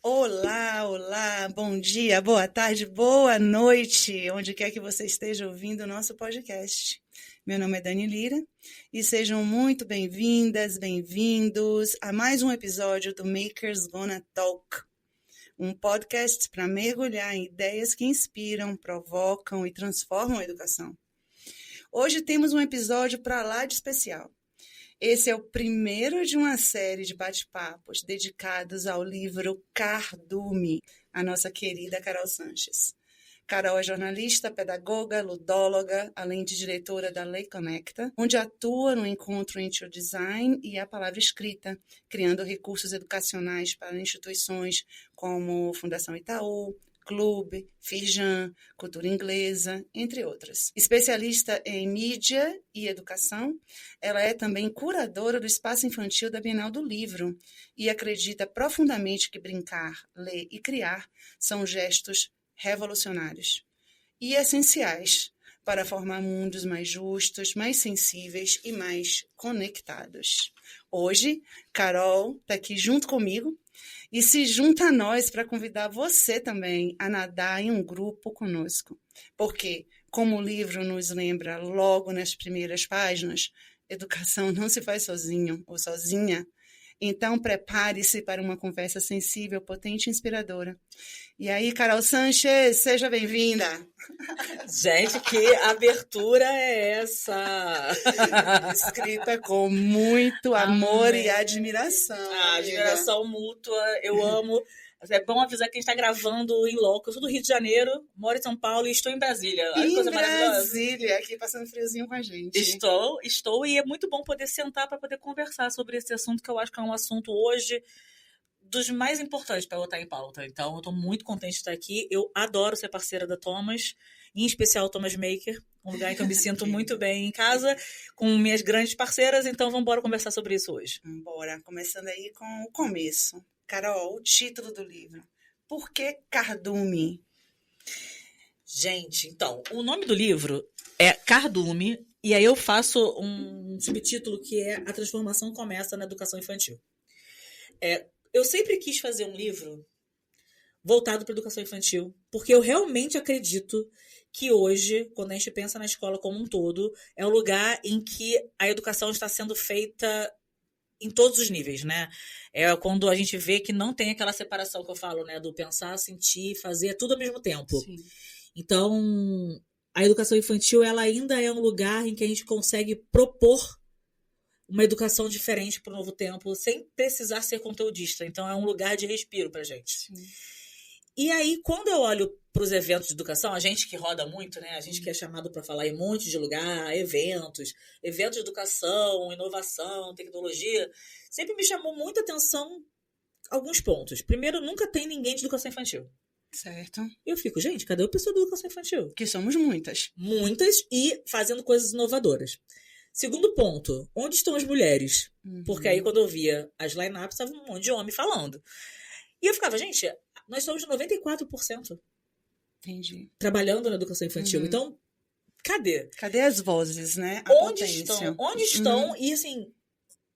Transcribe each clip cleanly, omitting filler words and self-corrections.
Olá, olá, bom dia, boa tarde, boa noite, onde quer que você esteja ouvindo o nosso podcast. Meu nome é Dani Lira e sejam muito bem-vindas, bem-vindos a mais um episódio do Makers Gonna Talk, um podcast para mergulhar em ideias que inspiram, provocam e transformam a educação. Hoje temos um episódio para lá de especial. Esse é o primeiro de uma série de bate-papos dedicados ao livro Cardume, a nossa querida Carol Sanches. Carol é jornalista, pedagoga, ludóloga, além de diretora da Lei Conecta, onde atua no encontro entre o design e a palavra escrita, criando recursos educacionais para instituições como Fundação Itaú, Clube, Firjan, Cultura Inglesa, entre outras. Especialista em mídia e educação, ela é também curadora do Espaço Infantil da Bienal do Livro e acredita profundamente que brincar, ler e criar são gestos revolucionários e essenciais para formar mundos mais justos, mais sensíveis e mais conectados. Hoje, Carol está aqui junto comigo e se junta a nós para convidar você também a nadar em um grupo conosco. Porque, como o livro nos lembra logo nas primeiras páginas, educação não se faz sozinho ou sozinha. Então, prepare-se para uma conversa sensível, potente e inspiradora. E aí, Carol Sanches, seja bem-vinda. Gente, que abertura é essa? Escrita com muito amor e admiração. Admiração mútua, eu amo. É bom avisar que a gente está gravando em loco. Eu sou do Rio de Janeiro, moro em São Paulo e estou em Brasília. Olha que coisa maravilhosa. Brasília, aqui passando friozinho com a gente. Estou, e é muito bom poder sentar para poder conversar sobre esse assunto, que eu acho que é um assunto hoje dos mais importantes para botar em pauta. Então, eu estou muito contente de estar aqui. Eu adoro ser parceira da Thomas, em especial Thomas Maker, um lugar em que eu me sinto muito bem em casa, com minhas grandes parceiras. Então, vamos embora conversar sobre isso hoje. Bora, começando aí com o começo. Carol, o título do livro. Por que Cardume? Gente, então, o nome do livro é Cardume, e aí eu faço um subtítulo que é A Transformação Começa na Educação Infantil. Eu sempre quis fazer um livro voltado para a educação infantil, porque eu realmente acredito que hoje, quando a gente pensa na escola como um todo, é o lugar em que a educação está sendo feita em todos os níveis, né? É quando a gente vê que não tem aquela separação que eu falo, né? Do pensar, sentir, fazer, tudo ao mesmo tempo. Sim. Então, a educação infantil, ela ainda é um lugar em que a gente consegue propor uma educação diferente para o novo tempo, sem precisar ser conteudista. Então, é um lugar de respiro pra gente. Sim. E aí, quando eu olho para os eventos de educação, a gente que roda muito, né? A gente que é chamado para falar em um monte de lugar, eventos de educação, inovação, tecnologia, sempre me chamou muita atenção alguns pontos. Primeiro, nunca tem ninguém de educação infantil. Certo. Eu fico, gente, cadê o pessoal da educação infantil? Que somos muitas. Muitas e fazendo coisas inovadoras. Segundo ponto, onde estão as mulheres? Porque aí, quando eu via as line-ups, estava um monte de homem falando. E eu ficava, gente, nós somos 94%. Entendi. Trabalhando na educação infantil. Então, cadê? Cadê as vozes, né? Onde estão? Onde estão? E assim,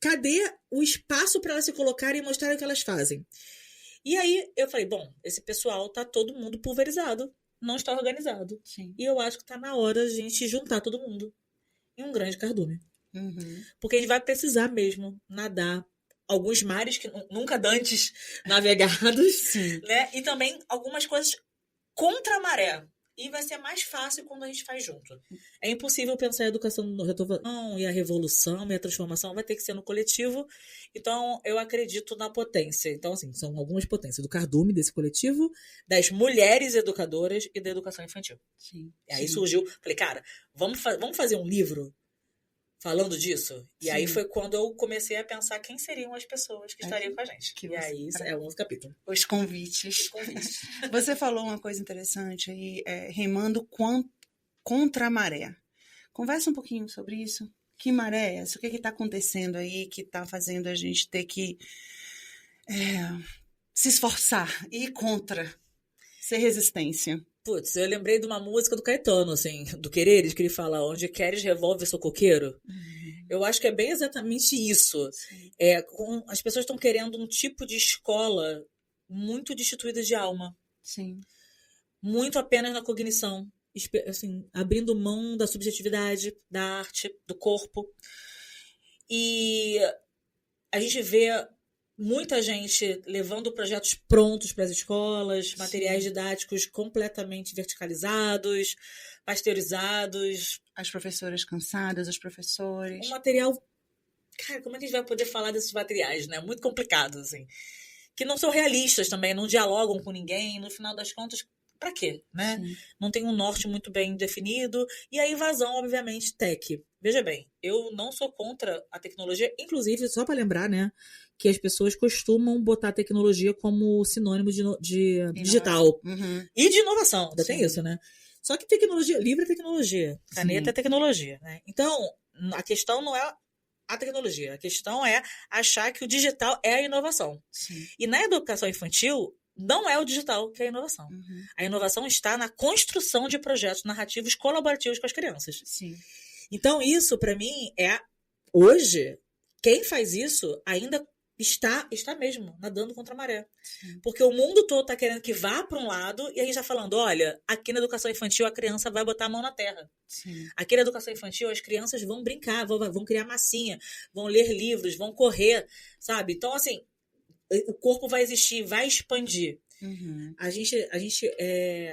cadê o espaço para elas se colocarem e mostrarem o que elas fazem? E aí eu falei, bom, esse pessoal tá todo mundo pulverizado, não está organizado. Sim. E eu acho que tá na hora de a gente juntar todo mundo em um grande cardume. Porque a gente vai precisar mesmo nadar alguns mares que nunca dantes navegados, Sim. né? E também algumas coisas contra a maré. E vai ser mais fácil quando a gente faz junto. É impossível pensar a educação no retorno e a revolução e a transformação vai ter que ser no coletivo. Então, eu acredito na potência. Então, assim, são algumas potências do cardume desse coletivo, das mulheres educadoras e da educação infantil. Sim. E aí surgiu, falei, cara, vamos fazer um livro falando disso? E aí foi quando eu comecei a pensar quem seriam as pessoas que estariam com a gente. E aí é um outro capítulo. Os convites. Você falou uma coisa interessante aí, remando contra a maré. Conversa um pouquinho sobre isso. Que maré é essa? O que está acontecendo aí que está fazendo a gente ter que se esforçar e ir contra, ser resistência? Putz, eu lembrei de uma música do Caetano, assim, do Quereres, que ele fala, onde queres revolve, sou coqueiro. Eu acho que é bem exatamente isso. As pessoas estão querendo um tipo de escola muito destituídas de alma. Sim. Muito apenas na cognição. Assim, abrindo mão da subjetividade, da arte, do corpo. E a gente vê muita gente levando projetos prontos para as escolas, materiais didáticos completamente verticalizados, pasteurizados. As professoras cansadas, os professores. Um material... Cara, como é que a gente vai poder falar desses materiais, né? Muito complicado, assim. Que não são realistas também, não dialogam com ninguém. No final das contas, pra quê, né? Sim. Não tem um norte muito bem definido. E a invasão, obviamente, tech. Veja bem, eu não sou contra a tecnologia. Inclusive, só para lembrar, né? Que as pessoas costumam botar a tecnologia como sinônimo de digital. Uhum. E de inovação. Ainda tem Sim. isso, né? Só que tecnologia, livro é tecnologia. Caneta Sim. é tecnologia, né? Então, a questão não é a tecnologia. A questão é achar que o digital é a inovação. Sim. E na educação infantil, não é o digital que é a inovação. Uhum. A inovação está na construção de projetos narrativos colaborativos com as crianças. Sim. Então, isso, para mim, hoje, quem faz isso ainda está mesmo nadando contra a maré. Sim. Porque o mundo todo está querendo que vá para um lado e a gente está falando, olha, aqui na educação infantil a criança vai botar a mão na terra. Sim. Aqui na educação infantil as crianças vão brincar, vão criar massinha, vão ler livros, vão correr, sabe? Então, assim, o corpo vai existir, vai expandir. Uhum. A gente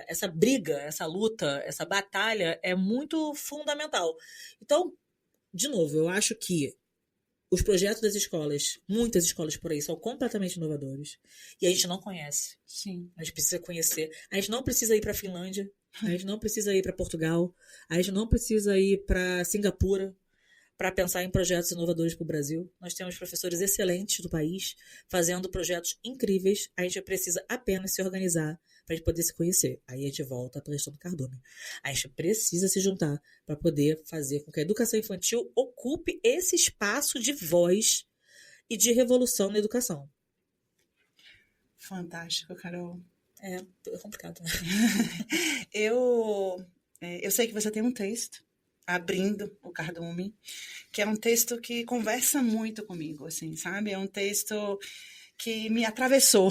essa briga, essa luta, essa batalha é muito fundamental. Então, de novo, eu acho que os projetos das escolas, muitas escolas por aí, são completamente inovadores. E a gente não conhece. Sim. A gente precisa conhecer. A gente não precisa ir para a Finlândia. A gente não precisa ir para Portugal. A gente não precisa ir para Singapura para pensar em projetos inovadores para o Brasil. Nós temos professores excelentes do país fazendo projetos incríveis. A gente precisa apenas se organizar para a gente poder se conhecer. Aí a gente volta para a questão do cardume. A gente precisa se juntar para poder fazer com que a educação infantil ocupe esse espaço de voz e de revolução na educação. Fantástico, Carol. É complicado, né? Eu sei que você tem um texto, Abrindo o Cardume, que é um texto que conversa muito comigo, assim, sabe? É um texto que me atravessou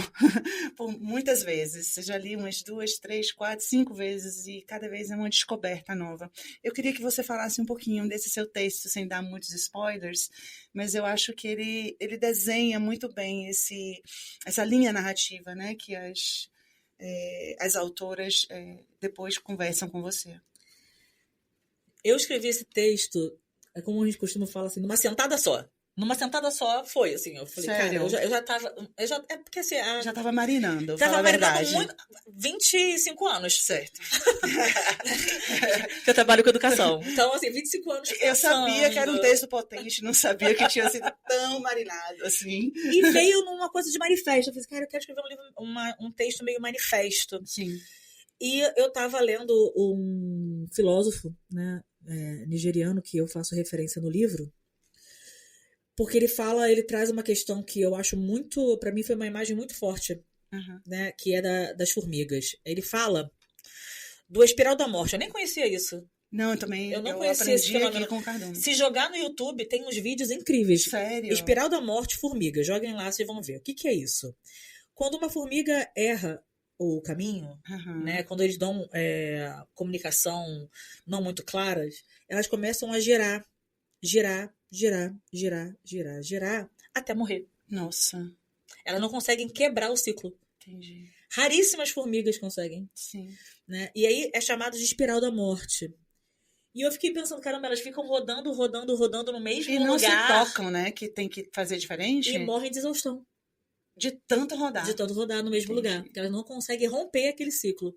por muitas vezes. Eu já li umas 2, 3, 4, 5 vezes e cada vez é uma descoberta nova. Eu queria que você falasse um pouquinho desse seu texto, sem dar muitos spoilers, mas eu acho que ele desenha muito bem essa linha narrativa, né, que as autoras depois conversam com você. Eu escrevi esse texto, é como a gente costuma falar assim, numa sentada só. Numa sentada só foi, assim, eu falei, Sério? cara, eu já tava... é porque assim... Já estava marinando, Tava fala a verdade. marinando 25 anos. Certo. Que eu trabalho com educação. Então, assim, 25 anos pensando. Eu sabia que era um texto potente, não sabia que tinha sido tão marinado, assim. E veio numa coisa de manifesto. Eu falei, cara, eu quero escrever um livro, um texto meio manifesto. Sim. E eu tava lendo um filósofo, né, nigeriano, que eu faço referência no livro, porque ele traz uma questão que eu acho muito, para mim foi uma imagem muito forte, né, que é das formigas. Ele fala do espiral da morte. Eu nem conhecia isso. Não, eu não conhecia esse fenômeno. Aqui com o Cardume. Se jogar no YouTube, tem uns vídeos incríveis. Sério? Espiral da morte, formiga. Joguem lá, vocês vão ver. O que é isso? Quando uma formiga erra o caminho, né, quando eles dão comunicação não muito claras, elas começam a girar, até morrer. Nossa. Elas não conseguem quebrar o ciclo. Entendi. Raríssimas formigas conseguem. Sim. Né? E aí é chamado de espiral da morte. E eu fiquei pensando, caramba, elas ficam rodando no mesmo lugar. E não se tocam, né? Que tem que fazer diferente. E morrem de exaustão. De tanto rodar. De tanto rodar no mesmo lugar. Porque elas não conseguem romper aquele ciclo.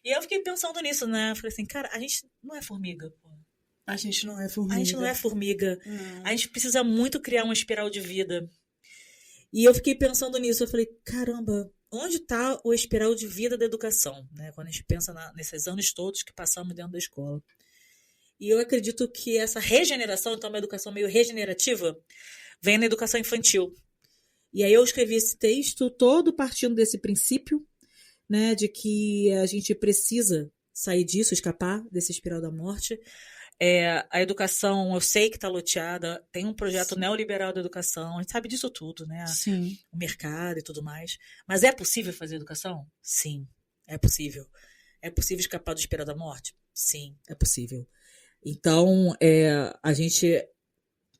E eu fiquei pensando nisso, né? Eu falei assim, cara, a gente não é formiga, pô. A gente não é formiga. A gente não é formiga. Não. A gente precisa muito criar uma espiral de vida. E eu fiquei pensando nisso. Eu falei, caramba, onde está o espiral de vida da educação? Né? Quando a gente pensa nesses anos todos que passamos dentro da escola. E eu acredito que essa regeneração, então uma educação meio regenerativa, vem na educação infantil. E aí eu escrevi esse texto todo partindo desse princípio, né, de que a gente precisa sair disso, escapar desse espiral da morte. A educação, eu sei que está loteada, tem um projeto neoliberal da educação, a gente sabe disso tudo, né? Sim. O mercado e tudo mais. Mas é possível fazer educação? Sim, é possível. É possível escapar do espiral da morte? Sim, é possível. Então, a gente...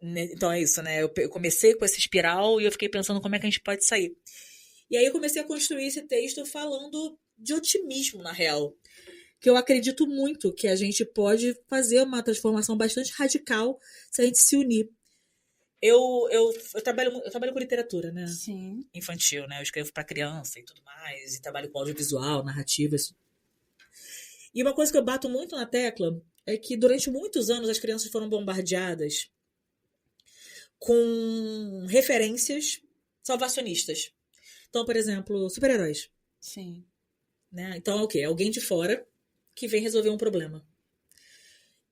Então é isso, né? Eu comecei com essa espiral e eu fiquei pensando como é que a gente pode sair. E aí eu comecei a construir esse texto falando de otimismo, na real. Que eu acredito muito que a gente pode fazer uma transformação bastante radical se a gente se unir. Eu trabalho com literatura, né? Sim. Infantil, né? Eu escrevo para criança e tudo mais, e trabalho com audiovisual, narrativas. E uma coisa que eu bato muito na tecla é que durante muitos anos as crianças foram bombardeadas com referências salvacionistas. Então, por exemplo, super-heróis. Sim. Né? Então é o quê? Alguém de fora que vem resolver um problema.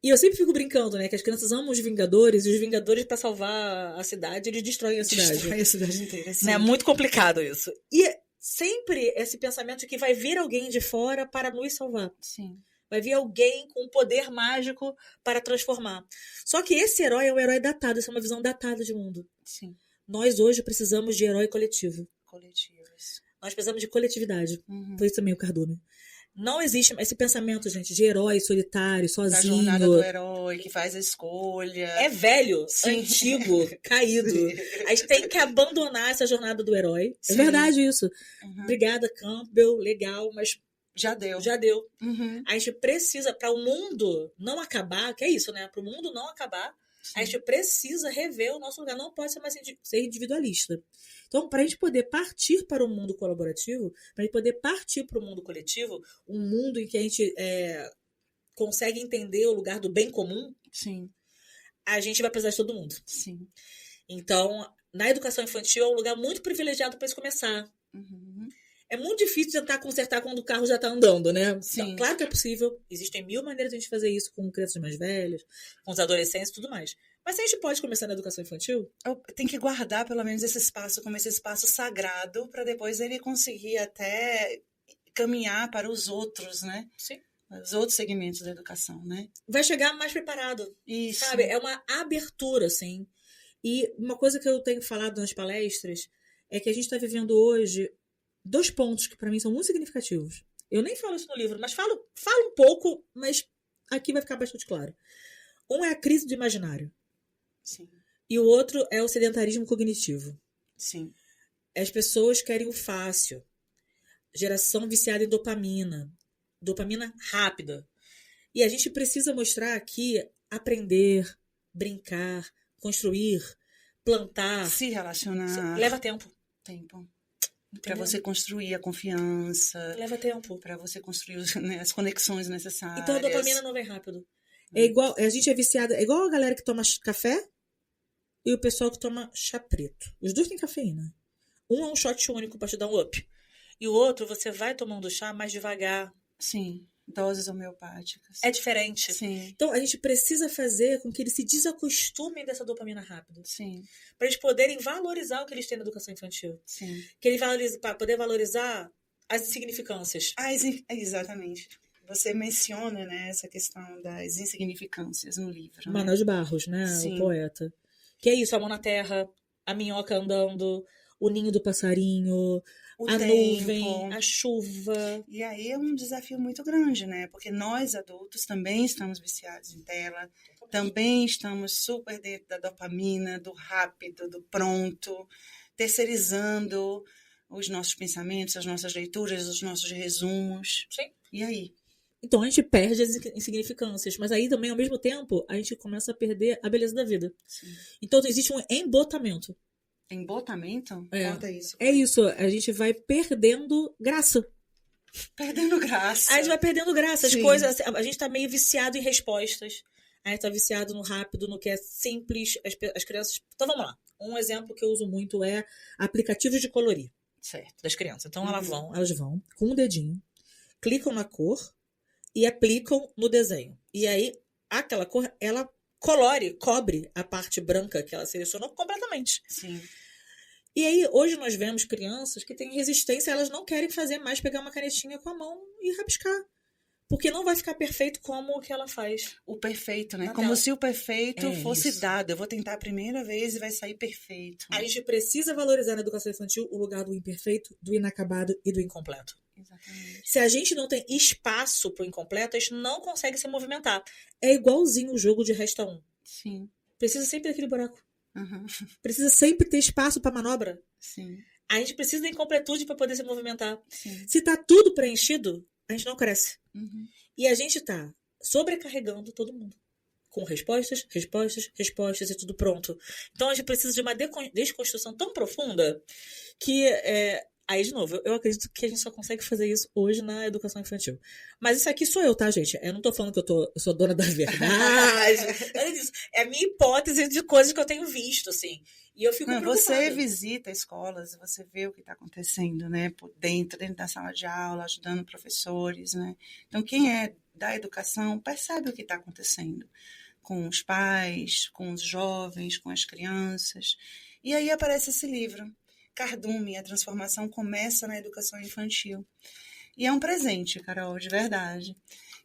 E eu sempre fico brincando, né? Que as crianças amam os Vingadores, e os Vingadores, pra salvar a cidade, eles destroem a cidade. Destrói a cidade inteira, sim. Né? É muito complicado isso. E sempre esse pensamento de que vai vir alguém de fora para nos salvar. Sim. Vai vir alguém com um poder mágico para transformar. Só que esse herói é um herói datado, essa é uma visão datada de mundo. Sim. Nós hoje precisamos de herói coletivo. Coletivos. Nós precisamos de coletividade. Uhum. Por isso também o Cardume. Não existe esse pensamento, gente, de herói solitário, Da sozinho. jornada do herói, que faz a escolha. É velho, Sim. antigo, caído. A gente tem que abandonar essa jornada do herói. Sim. É verdade isso. Uhum. Obrigada, Campbell, legal, mas Já deu. já deu. Uhum. A gente precisa, para o mundo não acabar, que é isso, né? Para o mundo não acabar, Sim. a gente precisa rever o nosso lugar. Não pode ser mais ser individualista. Então, para a gente poder partir para o mundo colaborativo, para a gente poder partir para o mundo coletivo, um mundo em que a gente consegue entender o lugar do bem comum, Sim. a gente vai precisar de todo mundo. Sim. Então, na educação infantil é um lugar muito privilegiado para isso começar. Uhum. É muito difícil tentar consertar quando o carro já está andando, né? Sim. Então, claro que é possível. Existem 1000 maneiras de a gente fazer isso com crianças mais velhas, com os adolescentes e tudo mais. Mas se a gente pode começar na educação infantil... Tem que guardar pelo menos esse espaço como esse espaço sagrado para depois ele conseguir até caminhar para os outros, né? Sim. Os outros segmentos da educação, né? Vai chegar mais preparado. Isso. Sabe? É uma abertura, assim. E uma coisa que eu tenho falado nas palestras é que a gente está vivendo hoje 2 pontos que para mim são muito significativos. Eu nem falo isso no livro, mas falo um pouco, mas aqui vai ficar bastante claro. Um é a crise do imaginário. Sim. E o outro é o sedentarismo cognitivo. Sim. As pessoas querem o fácil. Geração viciada em dopamina. Dopamina rápida. E a gente precisa mostrar que aprender, brincar, construir, plantar... Se relacionar. Leva tempo. Para você construir a confiança. Leva tempo. Para você construir as conexões necessárias. Então a dopamina não vem rápido. É igual, a gente é viciada, é igual a galera que toma café e o pessoal que toma chá preto. Os dois têm cafeína. Um é um shot único para te dar um up. E o outro, você vai tomando chá mais devagar. Sim, doses homeopáticas. É diferente. Sim. Então, a gente precisa fazer com que eles se desacostumem dessa dopamina rápida. Sim. Para eles poderem valorizar o que eles têm na educação infantil. Sim. Que eles para poder valorizar as insignificâncias. Exatamente. Você menciona, né, essa questão das insignificâncias no livro. Manuel de Barros, né? Sim. O poeta. Que é isso, a mão na terra, a minhoca andando, o ninho do passarinho, a nuvem, a chuva. E aí é um desafio muito grande, né? Porque nós, adultos, também estamos viciados em tela, também estamos super dentro da dopamina, do rápido, do pronto, terceirizando os nossos pensamentos, as nossas leituras, os nossos resumos. Sim. E aí? Então a gente perde as insignificâncias, mas aí também, ao mesmo tempo, a gente começa a perder a beleza da vida. Sim. Então existe um embotamento. Embotamento? É. Conta isso. É isso, a gente vai perdendo graça. Perdendo graça. A gente vai perdendo graça. As Sim. coisas, a gente tá meio viciado em respostas. A gente tá viciado no rápido, no que é simples. As crianças... Então vamos lá. Um exemplo que eu uso muito é aplicativos de colorir. Certo. Das crianças. Então elas vão com o dedinho, clicam na cor e aplicam no desenho. E aí, aquela cor, ela cobre a parte branca que ela selecionou completamente. Sim. E aí, hoje nós vemos crianças que têm resistência, elas não querem fazer mais, pegar uma canetinha com a mão e rabiscar. Porque não vai ficar perfeito como o que ela faz. O perfeito, né? Na Como tela. se o perfeito fosse Isso. dado. Eu vou tentar a primeira vez e vai sair perfeito. A gente precisa valorizar na educação infantil o lugar do imperfeito, do inacabado e do incompleto. Exatamente. Se a gente não tem espaço pro incompleto, a gente não consegue se movimentar. É igualzinho o jogo de resta 1. Sim. Precisa sempre daquele buraco. Uhum. Precisa sempre ter espaço para manobra. Sim. A gente precisa da incompletude para poder se movimentar. Sim. Se tá tudo preenchido, a gente não cresce. Uhum. E a gente tá sobrecarregando todo mundo. Com respostas e tudo pronto. Então a gente precisa de uma desconstrução tão profunda que... Aí, de novo, eu acredito que a gente só consegue fazer isso hoje na educação infantil. Mas isso aqui sou eu, tá, gente? Eu não tô falando que eu sou dona da verdade. Nada disso. É a minha hipótese de coisas que eu tenho visto, assim. E eu fico preocupada. Você visita escolas, você vê o que está acontecendo, né? Por dentro da sala de aula, ajudando professores, né? Então, quem é da educação percebe o que está acontecendo com os pais, com os jovens, com as crianças. E aí aparece esse livro, Cardume, a transformação começa na educação infantil. E é um presente, Carol, de verdade.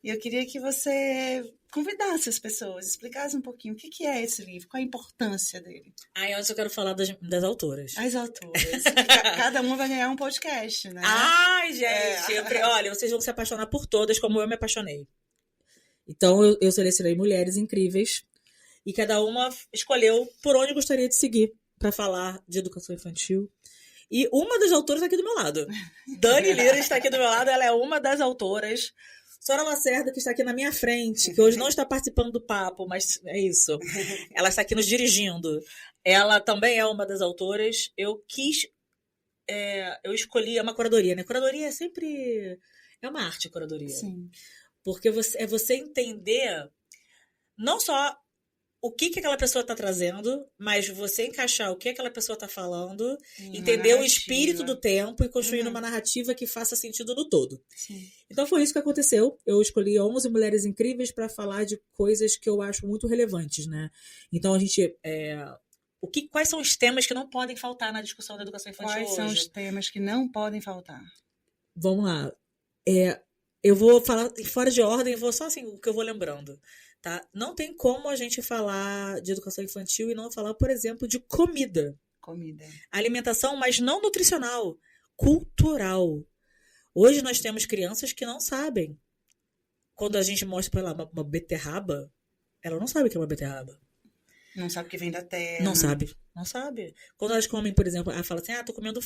E eu queria que você convidasse as pessoas, explicasse um pouquinho o que é esse livro, qual a importância dele. Antes eu quero falar das autoras. As autoras. Cada uma vai ganhar um podcast, né? Ai, gente! Olha, vocês vão se apaixonar por todas, como eu me apaixonei. Então, eu selecionei mulheres incríveis e cada uma escolheu por onde gostaria de seguir para falar de educação infantil. E uma das autoras está aqui do meu lado. Dani Lira está aqui do meu lado, ela é uma das autoras. Sora Lacerda, que está aqui na minha frente, que hoje não está participando do papo, mas é isso. Ela está aqui nos dirigindo. Ela também é uma das autoras. Eu escolhi, é uma curadoria, né? Curadoria é sempre... É uma arte, a curadoria. Sim. Porque é você entender não só o que aquela pessoa está trazendo, mas você encaixar o que aquela pessoa está falando, entender o espírito do tempo e construir uma narrativa que faça sentido no todo. Sim. Então foi isso que aconteceu. Eu escolhi 11 mulheres incríveis para falar de coisas que eu acho muito relevantes, né? Então a gente... Quais são os temas que não podem faltar na discussão da educação infantil hoje? Quais são os temas que não podem faltar? Vamos lá. Eu vou falar fora de ordem, vou só assim, o que eu vou lembrando. Tá? Não tem como a gente falar de educação infantil e não falar, por exemplo, de comida. Comida. Alimentação, mas não nutricional, cultural. Hoje nós temos crianças que não sabem. Quando a gente mostra para ela uma beterraba, ela não sabe o que é uma beterraba. Não sabe o que vem da terra. Não sabe. Quando elas comem, por exemplo, ela fala assim, tô comendo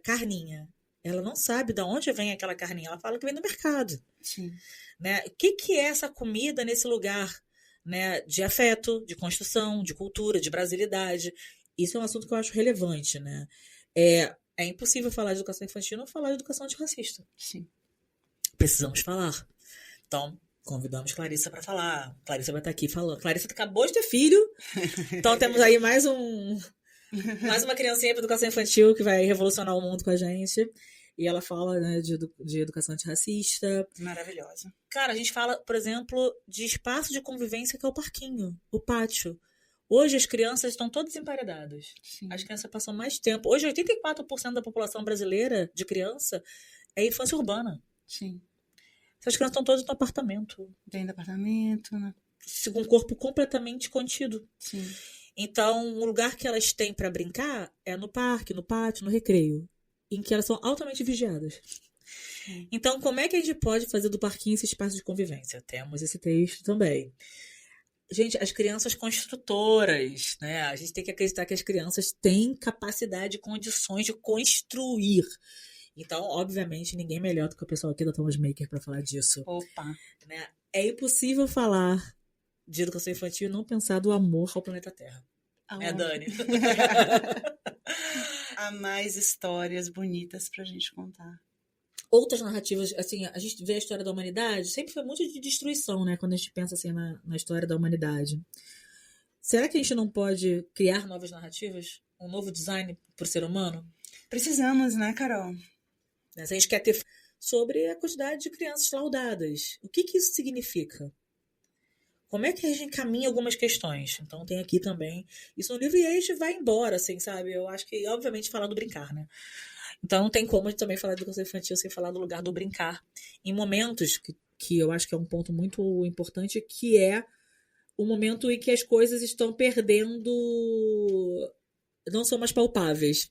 carninha. Ela não sabe de onde vem aquela carninha. Ela fala que vem do mercado. Sim. Né? O que é essa comida nesse lugar, né, de afeto, de construção, de cultura, de brasilidade? Isso é um assunto que eu acho relevante. Né? É impossível falar de educação infantil e não falar de educação antirracista. Sim. Precisamos falar. Então, convidamos Clarissa para falar. Clarissa vai estar aqui falando. Clarissa acabou de ter filho. Então, temos aí mais uma criancinha para educação infantil que vai revolucionar o mundo com a gente. E ela fala, né, de educação antirracista. Maravilhosa. Cara, a gente fala, por exemplo, de espaço de convivência que é o parquinho, o pátio. Hoje as crianças estão todas emparedadas. Sim. As crianças passam mais tempo. Hoje 84% da população brasileira de criança é infância urbana. Sim. Essas crianças estão todas no apartamento. Dentro do apartamento, né? Com o corpo completamente contido. Sim. Então, o lugar que elas têm para brincar é no parque, no pátio, no recreio. Em que elas são altamente vigiadas. Então, como é que a gente pode fazer do parquinho esse espaço de convivência? Temos esse texto também. Gente, as crianças construtoras, né? A gente tem que acreditar que as crianças têm capacidade e condições de construir. Então, obviamente, ninguém melhor do que o pessoal aqui da Thomas Maker para falar disso. Opa! Né? É impossível falar de educação infantil e não pensar do amor ao planeta Terra. Dani? Há mais histórias bonitas pra gente contar. Outras narrativas, assim, a gente vê a história da humanidade, sempre foi muito de destruição, né? Quando a gente pensa assim na história da humanidade. Será que a gente não pode criar novas narrativas? Um novo design pro ser humano? Precisamos, né, Carol? Se a gente quer ter sobre a quantidade de crianças laudadas. O que isso significa? Como é que a gente encaminha algumas questões? Então tem aqui também isso no livro e aí a gente vai embora, assim, sabe? Eu acho que, obviamente, falar do brincar, né? Então não tem como a gente também falar de educação infantil sem falar do lugar do brincar. Em momentos que que eu acho que é um ponto muito importante, que é o momento em que as coisas estão perdendo, não são mais palpáveis.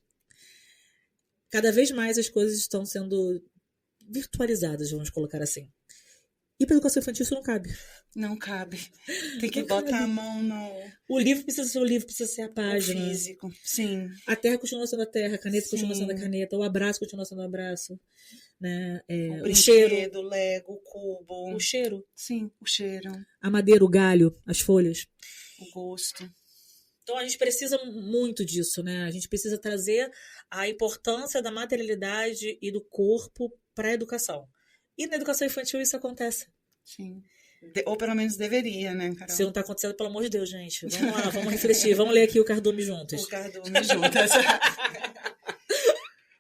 Cada vez mais as coisas estão sendo virtualizadas, vamos colocar assim. E para educação infantil isso não cabe. Não cabe. Tem que Não botar cabe. a mão no O livro precisa ser o livro, precisa ser a página. físico. Sim. A terra continua sendo a terra, a caneta Sim. continua sendo a caneta, o abraço continua sendo o abraço. Né? O cheiro. brinquedo, o Lego, o cubo. O cheiro. Sim, o cheiro. A madeira, o galho, as folhas. O gosto. Então a gente precisa muito disso, né? A gente precisa trazer a importância da materialidade e do corpo para a educação. E na educação infantil isso acontece. Sim. Ou pelo menos deveria, né, Carol? Se não está acontecendo, pelo amor de Deus, gente. Vamos lá, vamos refletir. Vamos ler aqui o Cardume juntos. O Cardume juntas.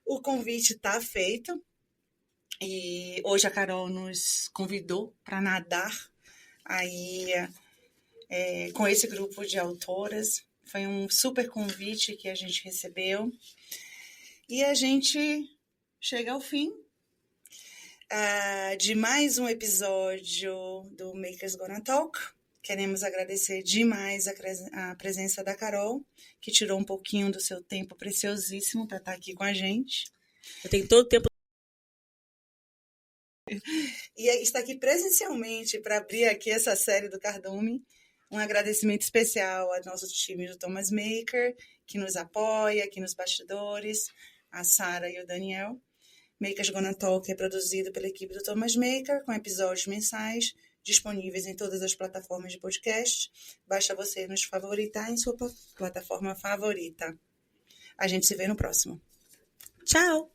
O convite está feito. E hoje a Carol nos convidou para nadar aí com esse grupo de autoras. Foi um super convite que a gente recebeu. E a gente chega ao fim de mais um episódio do Makers Gonna Talk. Queremos agradecer demais a presença da Carol, que tirou um pouquinho do seu tempo preciosíssimo para estar aqui com a gente. Eu tenho todo o tempo. E está aqui presencialmente para abrir aqui essa série do Cardume. Um agradecimento especial ao nosso time do Thomas Maker, que nos apoia aqui nos bastidores, a Sara e o Daniel. Makers Gonna Talk é produzido pela equipe do Thomas Maker, com episódios mensais, disponíveis em todas as plataformas de podcast. Basta você nos favoritar em sua plataforma favorita. A gente se vê no próximo. Tchau!